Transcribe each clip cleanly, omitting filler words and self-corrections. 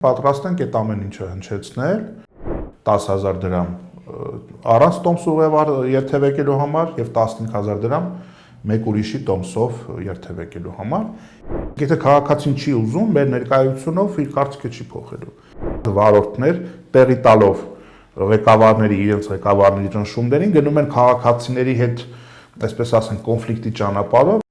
Պատրաստ ենք այդ ամեն ինչը հնչեցնել 10,000 դրամ առանց տոմս ուղևար երթևեկելու համար եւ 15,000 դրամ մեկ ուրիշի տոմսով երթևեկելու համար։ Եթե քաղաքացին չի ուզում, մեր ներկայությունով իր կարծիքը չի փոխելու։ Վարորդներ տեղի տալով ղեկավարների իրենց ղեկավարների ճնշումներին գնում են քաղաքացիների հետ, այսպես ասենք, կոնֆլիկտի ճանապարհով։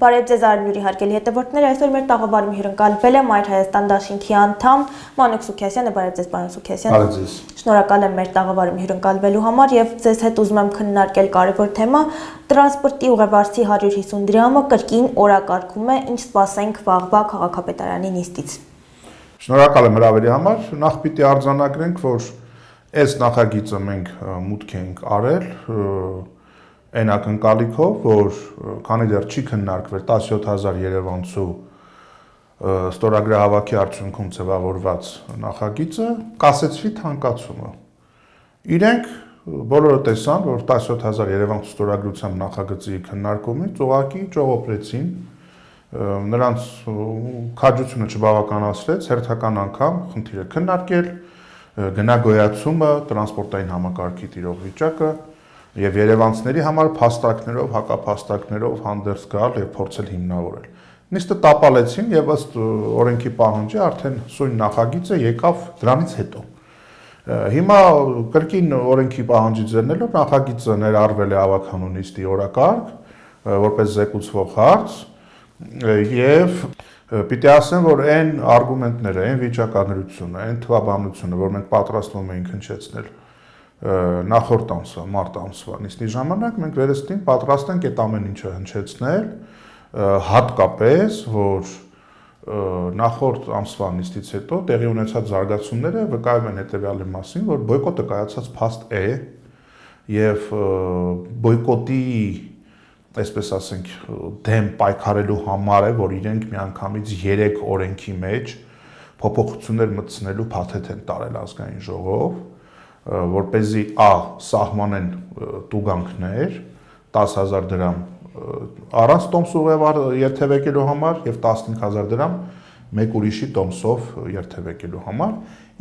Բարև ձեզ Արմյուրի հարգելի հետևորդներ, այսօր մեր տաղավարում հյուրընկալվել է Մայր Հայաստան դաշինքի անդամ Մանուկ Սուքիասյանը, բարև ձեզ պարոն Սուքիասյան։ Բարև ձեզ։ Շնորհակալ եմ մեր տաղավարում հյուրընկալվելու համար եւ ձեզ հետ ուզում եմ քննարկել կարևոր թեմա տրանսպորտի ուղևորցի 150 դրամը կրկին օրակարգում է, ինչ սպասենք վաղվա քաղաքապետարանի նիստից։ Շնորհակալ եմ հրավերի համար, նախ պիտի արձանագրենք, որ այս նախագիծը մենք մուտք ենք արել այն ակնկալիքով, որ քանի դեռ չի քննարկվել 17,000 երևանցու ստորագրահավաքի արդյունքում ձևավորված նախագիծը, կասեցվի թանկացումը։ Իրենք բոլորը տեսան, որ 17,000 երևանցու ստորագրությամբ նախագծի քննարկումից ուղղակի ճողոպրեցին, նրանց քաջությունը չբավականացրեց, հերթական անգամ խնդիրը քննարկել, գնագոյացումը, տրանսպորտային համակարգի տիրող վիճակը եւ երևանցիների համար փաստարկներով, հակափաստարկներով հանդերձ գալ եւ փորձել հիմնավորել։ Նիստը տապալեցին եւ ըստ օրենքի պահանջի արդեն սույն նախագիծը եկավ դրանից հետո։ Հիմա կրկին օրենքի պահանջից ելնելով նախագիծը ներառվել է ավականու նիստի օրակարգ, որպես զեկուցվող հարց եւ պիտի ասեմ, որ այն արգումենտները, այն վիճակագրությունը, այն թվաբանությունը, որ մենք պատրաստվում ենք հնչեցնել նախորդ ամսվա, մարտ ամսվա նիստի ժամանակ մենք վերստին պատրաստ ենք այդ ամեն ինչը հնչեցնել, հատկապես, որ նախորդ ամսվա նիստից հետո տեղի ունեցած զարգացումները վկայում են հետևյալի մասին, որ բոյկոտը կայացած փաստ է եւ բոյկոտի, այսպես ասենք, դեմ պայքարելու համար է, որ իրենք միանգամից 3 օրենքի մեջ փոփոխություններ մտցնելու փաթեթ են տարել ազգային ժողով, որպեսզի սահմանեն տուգանքներ 10,000 դրամ առանց տոմս ուղևար երթևեկելու համար եւ 15,000 դրամ մեկ ուրիշի տոմսով երթևեկելու համար,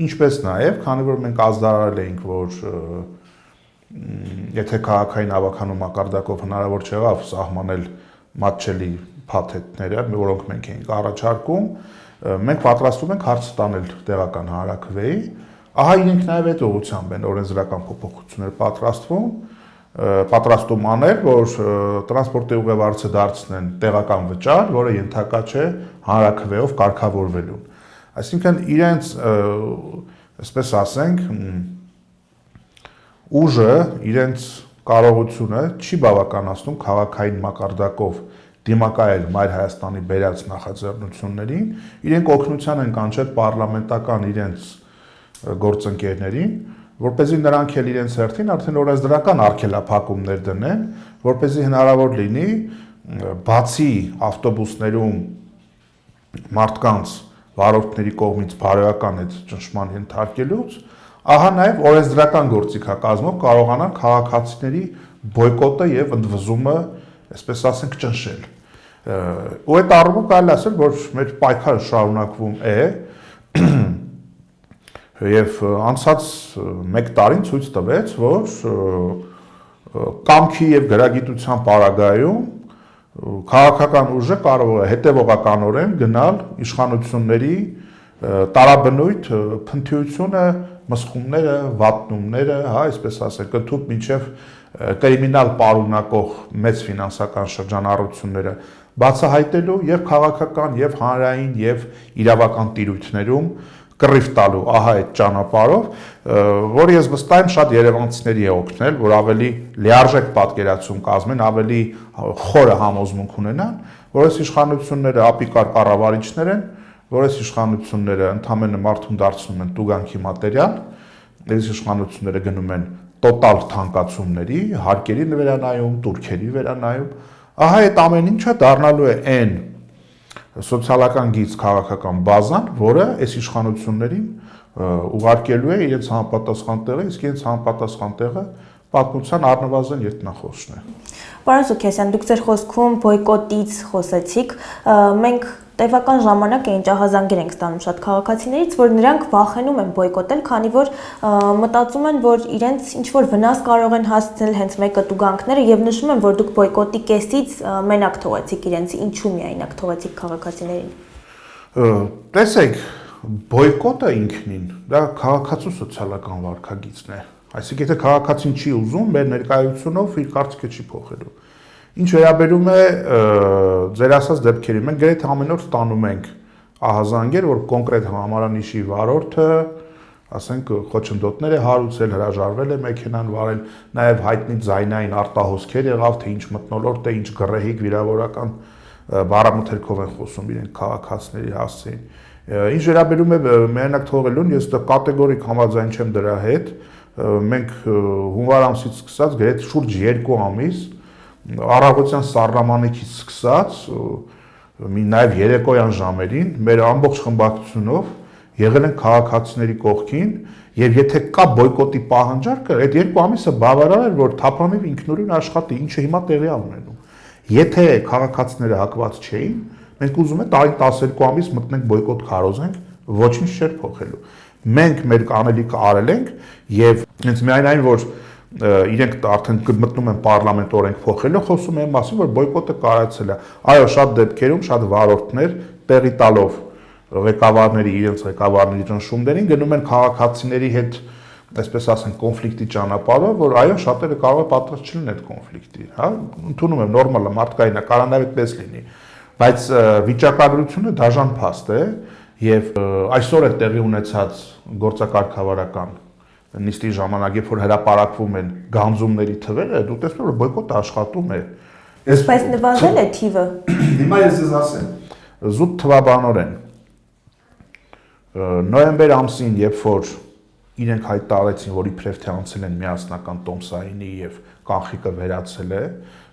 ինչպես նաեւ, քանի որ մենք ազդարարել էինք, որ եթե քաղաքային ավականու մակարդակով հնարավոր չեղավ սահմանել մատչելի փաթեթները, որոնք մենք էինք առաջարկում, մենք պատրաստվում ենք հարց տանել տեղական հանրաքվեի, ահա իրենք նաև այդ ուղղությամբ են օրենսդրական փոփոխություններ պատրաստում անել, որ տրանսպորտի ուղևորցը դարձնեն տեղական վճար, որը ենթակա չէ հանրաքվեով կարգավորվելուն։ Այսինքն իրենց, այսպես ասենք, ուժը, իրենց կարողությունը չի բավականացնում քաղաքային մակարդակով դիմակայել Մայր Հայաստանի բերած նախաձեռնություններին, իրենք օգնության են կանչել պարլամենտական իրենց գործընկերներին, որպեսզի նրանք էլ իրենց հերթին արդեն օրենսդրական արգելափակումներ դնեն, որպեսզի հնարավոր լինի բացի ավտոբուսներում մարդկանց վարորդների կողմից բարոյական այդ ճնշման ենթարկելուց, ահա նաև օրենսդրական գործիքակազմով կարողանան քաղաքացիների բոյկոտը եւ ընդվզումը, այսպես ասենք, ճնշել։ Ու այդ առումով կարելի ասել, որ մեր պայքարը շարունակվում է եւ անցած 1 տարին ցույց տվեց, որ կամքի եւ գրագիտության պարագայում քաղաքական ուժը կարող է հետևողականորեն գնալ իշխանությունների տարաբնույթ փնթիությունը, մսխումները, վատնումները, այսպես ասենք, ընդհանուր մինչև կրիմինալ պարունակող մեծ ֆինանսական շրջանառությունները բացահայտելու եւ քաղաքական եւ հանրային եւ իրավական տիրույթներում կռիվ տալու, ահա այդ ճանապարհով, որ ես վստահ եմ շատ երևանցիների է օգնել, որ ավելի լիարժեք պատկերացում կազմեն, ավելի խորը համոզմունք ունենան, որ այս իշխանությունները ապիկար կառավարիչներ են, որ այս իշխանությունները ընդհանրապես մարդուն դարձնում են տուգանքի մատերիալ, այս իշխանությունները գնում են տոտալ թանկացումների, հարկերի վերանայում, турքերի վերանայում, ահա այդ ամեն ինչը դառնալու է այն սոցիալական գիծ քաղաքական բազան, որը այս իշխանություններին ուղարկելու է իրենց համապատասխան տեղը, իսկ իրենց համապատասխան տեղը պատմության առնվազն ետնախոսն է։ Պարոն Սուքիասյան, դուք ձեր խոսքում բոյկոտից խոսեցիք, մենք տևական ժամանակ էին ճահազանգեր ենք ստանում շատ քաղաքացիներից, որ նրանք վախենում են բոյկոտել, քանի որ մտածում են, որ իրենց ինչ որ վնաս կարող են հասցնել հենց մեկը տուգանքները եւ նշում են, որ դուք բոյկոտի կեսից մենակ թողեցիք իրենց, ինչու միայնակ թողեցիք քաղաքացիներին։ Տեսեք, բոյկոտը ինքնին դա քաղաքացու սոցիալական վարքագիծն է։ Այսինքն եթե քաղաքացին չի ուզում, մեր ներկայությունով իր կարծիքը չի փոխելու։ Ինչ վերաբերում է ձեր ասած դեպքերի, մենք գրեթե ամեն օր ստանում ենք ահազանգեր, որ կոնկրետ համարանիշի վարորդը, ասենք, խոչընդոտներ է հարուցել, հրաժարվել է մեքենան վարել, նաև հայտնի ձայնային արտահոսքեր եղավ, թե ինչ մթնոլորտ է, ինչ գռեհիկ վիրավորական բառամթերքով են խոսում իրենք քաղաքացիների հասցեին։ Ինչ վերաբերում է միայնակ թողելուն, ես կատեգորիկ համաձայն չեմ դրա հետ։ Մենք հունվար ամսից սկսած գրեթե շուրջ 2 ամիս առավոտյան սառնամանիքից սկսած նաև երեկոյան ժամերին մեր ամբողջ խմբակցությունով եղել են քաղաքացիների կողքին եւ եթե կա բոյկոտի պահանջարկը, այդ 2 ամիսը բավարար էր, որ թափանիվ ինքնուրույն աշխատի, ինչը հիմա տեղի է ունենում։ Եթե քաղաքացիները հակված չէին, մենք ուզում ենք տարին 12 ամիս մտնենք բոյկոտ քարոզենք, ոչինչ չէր փոխելու։ Մենք մեր անելիքը արել ենք եւ հենց միայն այն, որ իրենք արդեն մտնում են պարլամենտ օրենք փոխելու, խոսում են մասին, որ բոյկոտը կարացել է։ Այո, շատ դեպքերում շատ վարորդներ տեղի տալով ղեկավարների իրենց ղեկավարների ճնշումներին գնում են քաղաքացիների հետ, այսպես ասենք, կոնֆլիկտի ճանապարհով, որ այո, շատերը կարող է պատրաստ չլինեն այդ կոնֆլիկտի, հա, ընդունում եմ, նորմալ է, մարդկային է, կարող նաև այդպես լինի, բայց վիճակագրությունը դաժան փաստ է եւ այսօր է տեղի ունեցած գործակարգավարական նիստի ժամանակ, երբ որ հրապարակվում են գանձումների թվերը, դու տեսնում ես, որ բոյկոտը աշխատում է։ Բայց նվազել է թիվը։ Հիմա ես ձեզ ասեմ, զուտ թվաբանորեն նոյեմբեր ամսին, երբ որ իրենք հայտարարեցին, որ իբրև թե անցել են միասնական տոմսայինի եւ կանխիկը վերացել է,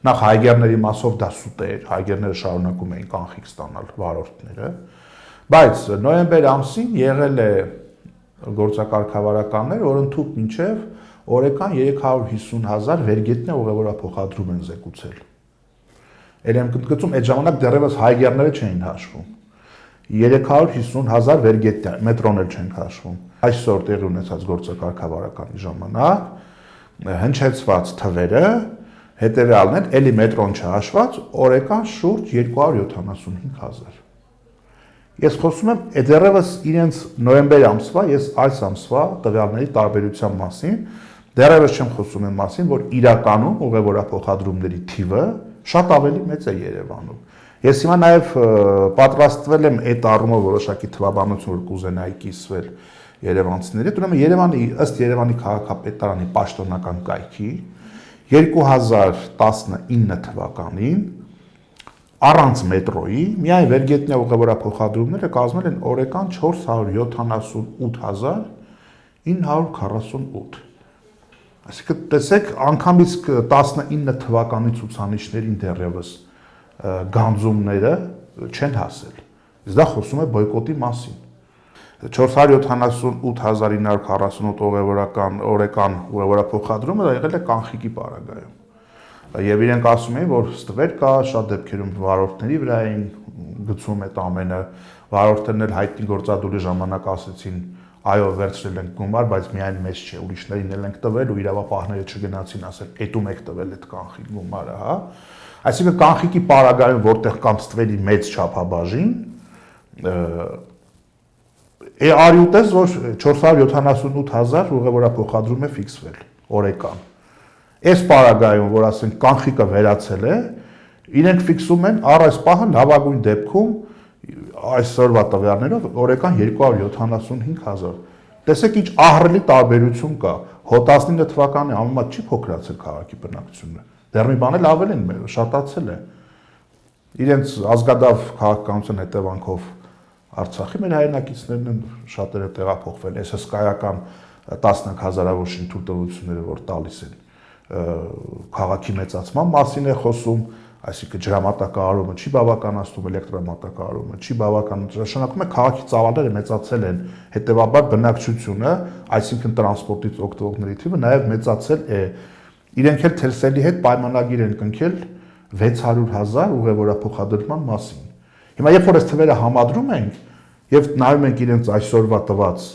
նախ հայգերների մասով դա սուտ էր, հայգերները շարունակում էին կանխիկ ստանալ վարորդները, բայց նոյեմբեր ամսին եղել է գործակարգավարականներ, որ ընդհանուր մինչև օրական 350,000 վերգետնյա ուղևորափոխադրում են զեկուցել։ Էլ եմ գծում, այդ ժամանակ դեռևս հայգերները չէին հաշվում։ 350,000 վերգետնյա, մետրոն էլ չենք հաշվում։ Այսօր տեղի ունեցած գործակարգավարականի ժամանակ հնչեցված թվերը հետևյալն են, էլի մետրոն չհաշված, օրական շուրջ 275,000։ Ես խոսում եմ դեռևս իրենց նոյեմբեր ամսվա, ես այս ամսվա տվյալների տարբերության մասին, դեռևս չեմ խոսում այն մասին, որ իրականում ուղևորափոխադրումների թիվը շատ ավելի մեծ է Երևանում։ Ես հիմա նաև պատրաստվել եմ այդ առումով որոշակի թվաբանություն, որ կուզենայի կիսվել երևանցիների հետ, ուրեմն Երևանի ըստ Երևանի քաղաքապետարանի պաշտոնական կայքի 2019 թվականին առանց մետրոյի միայն վերգետնյա ուղևորափոխադրումները կազմել են օրական 478,948։ Այսինքն տեսեք, անգամից 19 թվականի ցուցանիշներին դեռևս գանձումները չեն հասել։ Իսկ դա խոսում է բոյկոտի մասին։ 478,948 օրական ուղևորափոխադրումը դա եղել է կանխիկի պարագայում։ Եվ իրենք ասում էին, որ ստվեր կա, շատ դեպքերում վարորդների վրա էին գցում այդ ամենը, վարորդներն էլ հայտնի գործադուլի ժամանակ ասեցին, այո, վերցրել ենք գումար, բայց միայն մեզ չէ, ուրիշներին էլ ենք տվել ու իրավապահները չգնացին ասել, էդում եք տվել այդ կանխիկ գումարը, հա։ Այսինքն կանխիկի պարագայում, որտեղ կամ ստվերի մեծ չափաբաժին, արի ուտես, որ 478,000 ուղևորափոխադրում է ֆիքսվել օրական։ Այս պարագայում, որ ասենք կանխիկը վերացել է, իրենք ֆիքսում են առ այս պահը լավագույն դեպքում այսօրվա տվյալներով օրական 275,000։ Տեսեք ինչ ահռելի տարբերություն կա։ Հոտ 19 թվականի ամենամատ չի փոքրացել քաղաքի բնակչությունը։ Դեռ մի բան էլ ավել են մեր, շատացել է։ Իրենց ազգադավ քաղաքականության հետևանքով Արցախի մեր հայրենակիցներն են շատերը տեղափոխվել։ Այս հսկայական 10,000-ավոր շինթույլտվությունները, որ տալիս են քաղաքի մեծացման մասին է խոսում, այսինքն ջրամատակարարումը չի բավականացնում, էլեկտրամատակարարումը չի բավականացնում, նշանակում է քաղաքի ծավալները մեծացել են, հետևաբար բնակչությունը, այսինքն տրանսպորտից օգտվողների թիվը նաև մեծացել է։ Իրենք էլ Թելսելի հետ պայմանագիր են կնքել 600,000 ուղևորափոխադրման մասին։ Հիմա երբ որ այս թվերը համադրում ենք եւ նայում ենք իրենց այսօրվա տված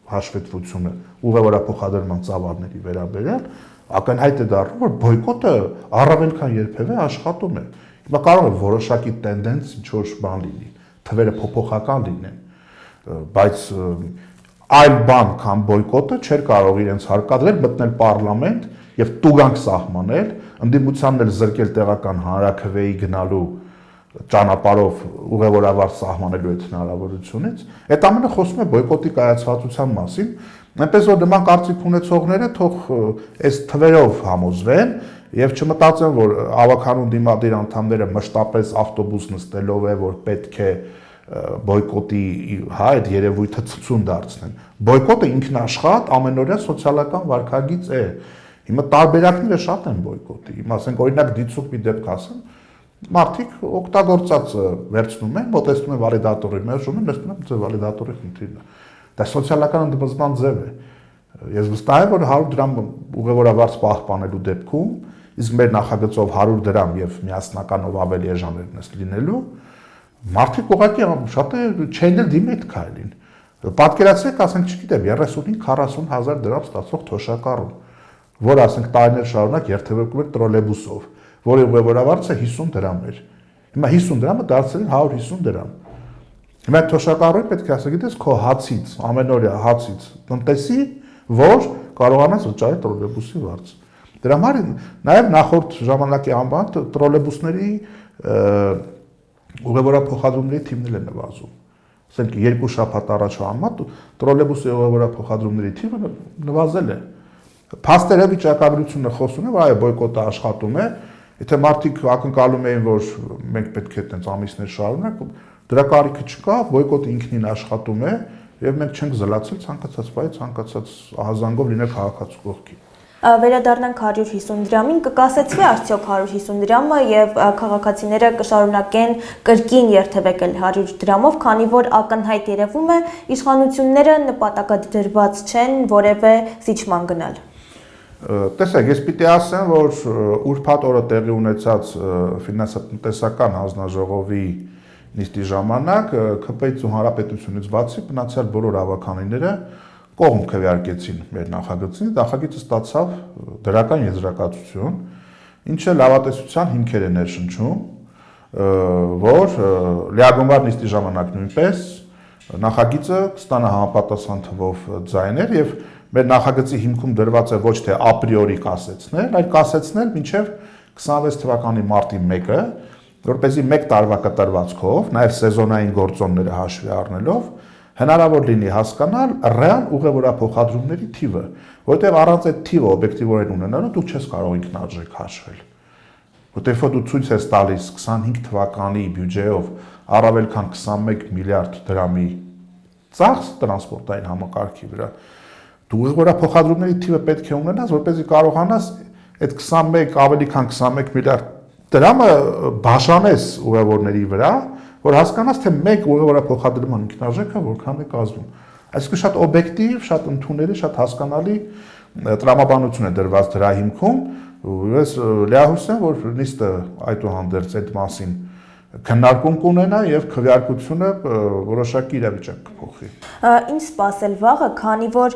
հաշվետվությունը ուղևորափոխադրման ծավալների վերաբերյալ, ակնհայտ է դառնում, որ բոյկոտը առավել քան երբևէ աշխատում է։ Հիմա կարող է որոշակի տենդենց ինչ-որ բան լինի, թվերը փոփոխական լինեն, բայց այլ բան քան բոյկոտը չէր կարող իրենց հարկադրել մտնել պարլամենտ եւ տուգանք սահմանել, ընդդիմությանն էլ զրկել տեղական հանրաքվեի գնալու ճանապարհով ուղևորավար սահմանելու այդ հնարավորությունից, այդ ամենը խոսում է բոյկոտի կայացվածության մասին, այնպես որ նման կարծիք ունեցողները թող այս թվերով համոզվեն եւ չմտածեն, որ ավականուն դիմադիր անդամները մշտապես ավտոբուս նստելով է, որ պետք է բոյկոտի այդ երևույթը ցցուն դարձնեն։ Բոյկոտը ինքնաշխատ ամենօրյա սոցիալական վարքագիծ է։ Հիմա տարբերակները շատ են բոյկոտի։ Հիմա ասենք օրինակ դիցուկ մի դեպք ասեմ, մարդիկ օգտագործածը վերցնում են, մոտեցնում են վալիդատորի մերժում են, նստում են ձեր վալիդատորի խնդիրն է։ Դա սոցիալական ընդդիմացման ձև է։ Ես վստահ եմ, որ 100 դրամ ուղևորավարձ պահպանելու դեպքում, իսկ մեր նախագծով 100 դրամ եւ միասնականով ավելի էժաներն է լինելու, մարդիկ ուղղակի շատ է չեն էլ դիմի այդ քայլին։ Պատկերացրեք, ասենք, չգիտեմ, 35-40 հազար դրամ ստացող թոշակառու, որ ասենք տարիներ շարունակ երթևեկում էր տրոլեյբուսով, որի ուղևորավարձը 50 դրամ էր։ Հիմա 50 դրամը դարձել են 150 դրամ։ Հիմա թոշակառուին պետք է ասեք, գիտես, քո հացից, ամենօրյա հացից տնտեսի, որ կարողանաս վճարել տրոլեյբուսի վարձ։ Դրա համար նաև նախորդ ժամանակի անբան տրոլեյբուսների ուղևորափոխադրումների թիվն է նվազում։ Ասենք 2 շաբաթ առաջ համա տրոլեյբուսի ուղևորափոխադրումների թիվը նվազել է։ Փաստերը վիճակագրությունը խոսում է, որ այո, բոյկոտը աշխատում է։ Եթե մարդիկ ակնկալում էին, որ մենք պետք է այդպես ամիսներ շարունակ, դրա կարիքը չկա, բոյկոտը ինքնին աշխատում է եւ մենք չենք զլացել ցանկացած բայ, ցանկացած ահազանգով լինել քաղաքացու կողքին։ Վերադառնանք 150 դրամին, կկասեցվի արդյոք 150 դրամը եւ քաղաքացիները կշարունակեն կրկին երթևեկել 100 դրամով, քանի որ ակնհայտ երևում է իշխանությունները նպատակադրված չեն որևէ զիջման գնալ։ Տեսեք, ես պիտի ասեմ, որ ուրբաթ օրը տեղի ունեցած ֆինանսատնտեսական հանձնաժողովի նիստի ժամանակ ԿՊ-ից ու Հանրապետությունից բացի մնացյալ բոլոր ավականիները կողմ քվեարկեցին մեր նախագծին, նախագիծը ստացավ դրական եզրակացություն, ինչը լավատեսության հիմքեր է ներշնչում, որ լիագումար նիստի ժամանակ նույնպես նախագիծը կստանա համապատասխան թվով ձայներ եւ մեր նախագծի հիմքում դրված է ոչ թե ապրիորի կասեցնել, այլ կասեցնել մինչև 26 թվականի մարտի 1-ը, որպեսզի 1 տարվա կտրվածքով, նաև սեզոնային գործոնները հաշվի առնելով, հնարավոր լինի հասկանալ ռեալ ուղևորափոխադրումների թիվը, որտեղ առանց այդ թիվը օբյեկտիվորեն ունենալու դու չես կարող ինքնարժեք հաշվել։ Որտեղ դու ցույց ես տալիս 25 թվականի բյուջեով առավել քան 21 միլիարդ դրամի ծախս տրանսպորտային համակարգի վրա, դու ուղևորափոխադրումների թիվը պետք է ունենաս, որպեսզի կարողանաս այդ 21 ավելի քան 21 միլիարդ դրամը բաժանես ուղևորների վրա, որ հասկանաս, թե մեկ ուղևորափոխադրման ինքնարժեքը որքան է կազմում։ Այսինքն շատ օբյեկտիվ, շատ ընդունելի, շատ հասկանալի տրամաբանություն է դրված դրա հիմքում, ես լիահույս եմ, որ նիստը այդուհանդերձ այդ մասին քննարկում կունենա եւ քվեարկությունը որոշակի իրավիճակ կփոխի։ Ինչ սպասել վաղը, քանի որ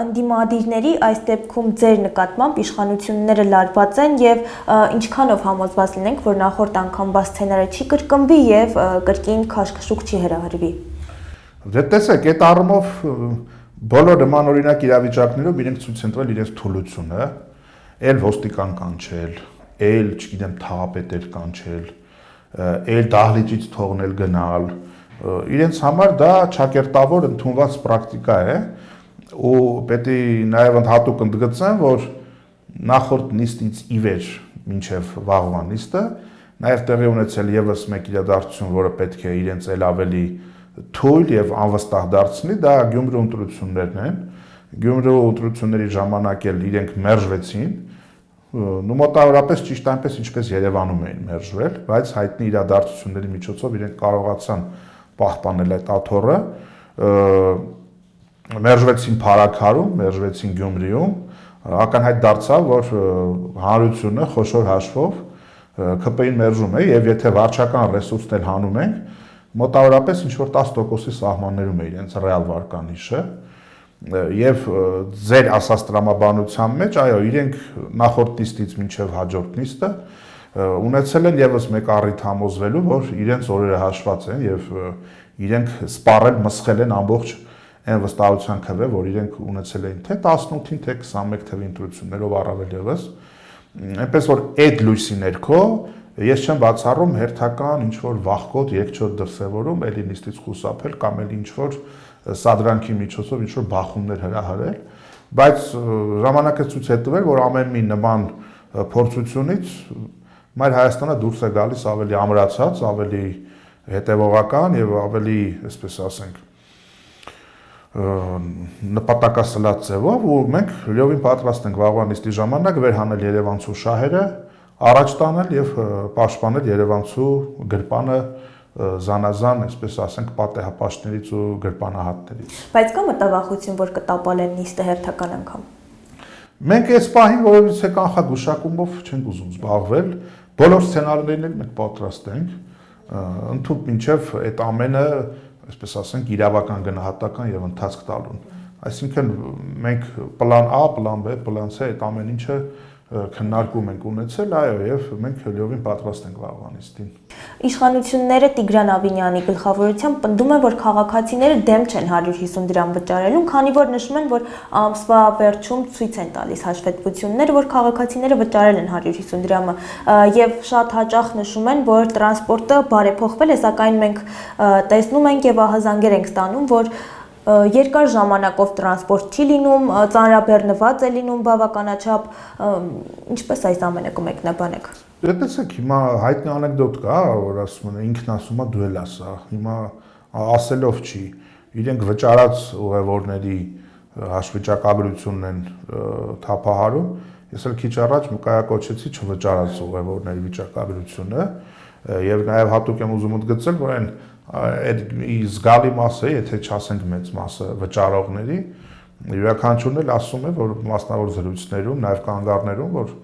ընդդիմադիրների այս դեպքում ձեր նկատմամբ իշխանությունները լարված են եւ ինչքանով համոզված լինենք, որ նախորդ անգամվա սցենարը չի կրկնվի եւ կրկին քաշքշուկ չի հրահրվի։ Դե տեսեք, այդ առումով բոլոր նմանօրինակ իրավիճակներով իրենք ցույց են տվել իրենց թուլությունը, ել ոստիկան կանչել, ել, չգիտեմ, թաղապետեր կանչել, էլ դահլիճից թողնել գնալ, իրենց համար դա ճակերտավոր ընդունված պրակտիկա է ու պետք է նաև հատուկ ընդգծեմ, որ նախորդ նիստից ի վեր մինչև վաղվա նիստը նաև տեղի ունեցել եւս մեկ իրադարձություն, որը պետք է իրենց ել ավելի թույլ եւ անվստահ դարձնի, դա Գյումրու ընտրություններն են։ Գյումրու ընտրությունների ժամանակ էլ իրենք մերժվեցին, ու մոտավորապես ճիշտ այնպես ինչպես Երևանում էին մերժվել, բայց հայտնի իրադարձությունների միջոցով իրենք կարողացան պահպանել այդ աթոռը, մերժվեցին Փարաքարում, մերժվեցին Գյումրիում, ակնհայտ դարձավ, որ հանրությունը խոշոր հաշվով ԿՊ-ին մերժում է եւ եթե վարչական ռեսուրսն էլ հանում ենք, մոտավորապես ինչ որ 10%-ի սահմաններում է իրենց ռեալ վարկանիշը եւ ձեր ասած տրամաբանության մեջ, այո, իրենք նախորդ նիստից մինչեւ հաջորդ նիստը ունեցել են եւս մեկ առիթ համոզվելու, որ իրենց օրերը հաշված են եւ իրենք սպառել մսխել են ամբողջ այն վստահության քվե, որ իրենք ունեցել էին թե 18-ին, թե 21 թվի ընտրություններով առավել եւս, այնպես որ այդ լույսի ներքո ես չեմ բացառում հերթական ինչ որ վախկոտ երկչոտ դրսևորում, էլի նիստից խուսափել կամ էլի ինչ որ սադրանքի միջոցով ինչ որ բախումներ հրահրել, բայց ժամանակը ցույց է տվել, որ ամեն մի նման փորձությունից Մայր Հայաստանը դուրս է գալիս ավելի ամրացած, ավելի հետևողական եւ ավելի, այսպես ասենք, նպատակասլաց ձևով, ու մենք լիովին պատրաստ ենք վաղվա նիստի ժամանակ վերհանել Երևանցու շահերը, առաջ տանել եւ պաշտպանել Երևանցու գրպանը զանազան, այսպես ասենք, պատեհապաշտներից ու գրպանահատներից։ Բայց կա մտավախություն, որ կտապալեն նիստը հերթական անգամ։ Մենք այս պահին որևիցե կանխագուշակումով չենք ուզում զբաղվել, բոլոր սցենարներն էլ մենք պատրաստ ենք, ընդհանուր մինչև այդ ամենը, այսպես ասենք, իրավական գնահատական եւ ընթացք տալուն։ Այսինքն մենք պլան A, պլան B, պլան C այդ ամեն ինչը քննարկում ենք ունեցել, այո, եւ մենք լիովին պատրաստ ենք վաղվա նիստին։ Իշխանությունները Տիգրան Ավինյանի գլխավորությամբ պնդում են, որ քաղաքացիները դեմ չեն 150 դրամ վճարելուն, քանի որ նշում են, որ ամսվա վերջում ցույց են տալիս հաշվետվությունները, որ քաղաքացիները վճարել են 150 դրամը, եւ շատ հաճախ նշում են, որ տրանսպորտը բարեփոխվել է, սակայն մենք տեսնում ենք եւ ահազանգեր ենք ստանում, որ երկար ժամանակով տրանսպորտ չի լինում, ծանրաբեռնված է լինում բավականաչափ, ինչպես այս ամենը կմեկնաբանեք։ Տեսեք, հիմա հայտնի անեկդոտ կա, որ ասում են ինքն ասում է դու էլ ասա, հիմա ասելով չի, իրենք վճարած ուղևորների հաշվիճակագրությունն են թափահարում, ես էլ քիչ առաջ մկայակոչեցի չվճարած ուղևորների վիճակագրությունը եւ նաեւ հատուկ եմ ուզում ընդգծել, որ այն այդ զգալի մասը, եթե չասենք մեծ մասը վճարողների, յուրաքանչյուրն էլ ասում է, որ մասնավոր զրույցներում, նաև կանգառներում, որ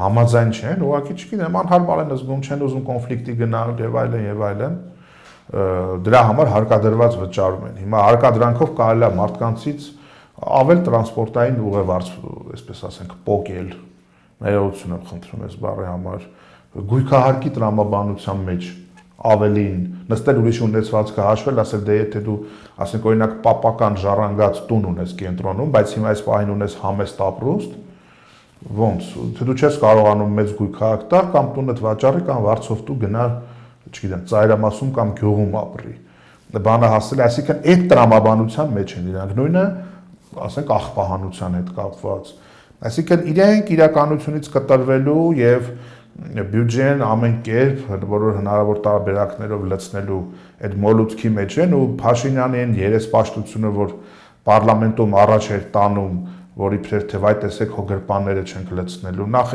համաձայն չեն, ուղղակի չգիտեմ, անհարմար են զգում, չեն ուզում կոնֆլիկտի գնալ եւ այլն եւ այլն, դրա համար հարկադրված վճարում են։ Հիմա հարկադրանքով կարելի է մարդկանցից ավել տրանսպորտային ուղևորց, այսպես ասենք, պոկել, ներողություն եմ խնդրում այս բառի համար, գույքահարկի տրամաբանության մեջ ավելին նստել ուրիշ ունեցվածքը հաշվել, ասել դե եթե դու ասենք օրինակ պապական ժառանգած տուն ունես կենտրոնում, բայց հիմա այս պահին ունես համեստ ապրուստ, ոնց, թե դու չես կարողանում մեծ գույքահակ տալ կամ տունդ վաճառի կամ վարձով դու գնալ, չգիտեմ, ծայրամասում կամ գյուղում ապրի։ Բանը հասել, այսինքն այդ տրամաբանության մեջ են իրանք, նույնը, ասենք աղբահանության հետ կապված։ Այսինքն իրենք իրականությունից կտրվելու եւ բյուջեն ամեն կերպ բոլոր հնարավոր տարբերակներով լցնելու այդ մոլուցքի մեջ են ու Փաշինյանի այն երեսպաշտությունը, որ պարլամենտում առաջ էր տանում, որ իբրև թե վայ տեսեք հո գրպանները չենք լցնելու, նախ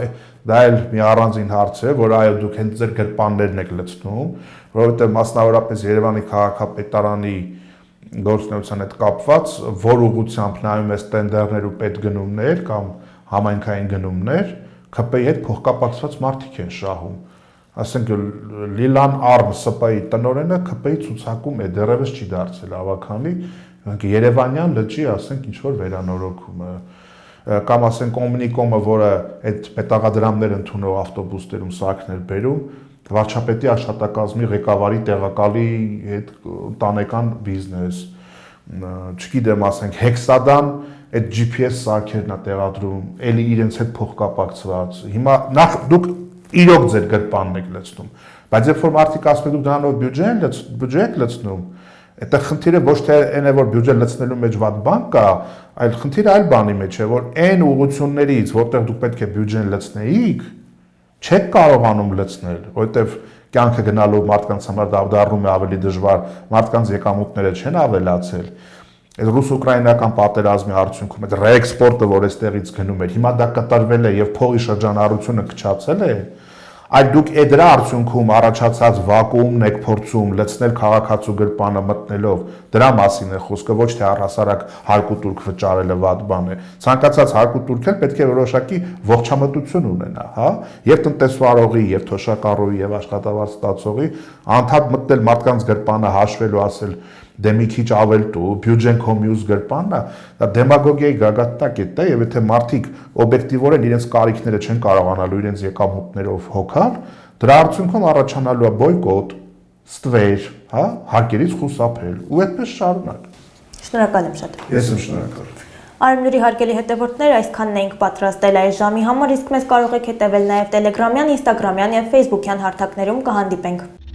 դա էլ մի առանձին հարց է, որ այո դուք հենց ձեր գրպաններն եք լցնում, որովհետև մասնավորապես Երևանի քաղաքապետարանի գործունեության հետ կապված, որ ուղղությամբ նայում ես տենդերներ ու պետգնումներ կամ համայնքային գնումներ, ՔՊ-ի հետ փոխկապակցված մարդիկ են շահում։ Ասենք Լիլան Արմ ՍՊ-ի տնօրենը ՔՊ-ի ցուցակում է, դեռևս չի դարձել ավականի, Երևանյան լճի, ասենք, ինչ որ վերանորոգումը, կամ ասենք Օմնիկոմը, որը այդ պետաղադրամներ ընդունող ավտոբուսներում սարքներ բերում, վարչապետի աշխատակազմի ղեկավարի տեղակալի հետ ընտանեկան բիզնես, չգիտեմ, ասենք Հեքսադան այդ GPS սարքերն է տեղադրում, էլի իրենց հետ փոխկապակցված։ Հիմա նախ դուք իրոք ձեր գրպանն եք լցնում, բայց երբ որ մարդիկ ասում են դուք դրանով բյուջե եք լցնում, այդտեղ խնդիրը ոչ թե այն է, որ բյուջե լցնելու մեջ վատ բան կա, այլ խնդիրը այլ բանի մեջ է, որ այն ուղղություններից, որտեղ դուք պետք է բյուջեն լցնեիք, չեք կարողանում լցնել, որովհետև կյանքը գնալու մարդկանց համար դա դառնում է ավելի դժվար, մարդկանց եկամուտները չեն ավելացել։ Այդ ռուս-ուկրաինական պատերազմի արդյունքում այդ ռեէքսպորտը, որ այստեղից գնում էր, հիմա դա կտրվել է եւ փողի շրջանառությունը քչացել է, Այլ դուք դրա արդյունքում առաջացած վակուումն եք փորձում լցնել քաղաքացու գրպանը մտնելով, դրա մասին է խոսքը, ոչ թե առհասարակ հարկուտուրք վճարելը վատ բան է։ Ցանկացած հարկուտուրք էլ պետք է որոշակի ողջամտություն ունենա, հա, եւ տնտեսվարողի, եւ թոշակառուի, եւ աշխատավարձ ստացողի անդադ մտնել մարդկանց գրպանը հաշվելու ասել դե մի քիչ ավել տու, բյուջեն քո մյուս գրպանն է, դա դեմագոգիայի գագաթտակ է, եւ եթե մարդիկ օբյեկտիվորեն իրենց կարիքները չեն կարողանալու իրենց եկամուտներով հոգալ, դրա արդյունքում առաջանալու է բոյկոտ, ստվեր, հա, հարկերից խուսափել, ու այդպես շարունակ։ Շնորհակալ եմ շատ։ Ես եմ շնորհակալ։ Արմնուրի հարգելի հետևորդներ, այսքանն էինք պատրաստել այս ժամի համար, իսկ մեզ կարող եք հետևել նաև Telegram-յան, Instagram-յան եւ Facebook-յան հարթակներում կհանդիպենք։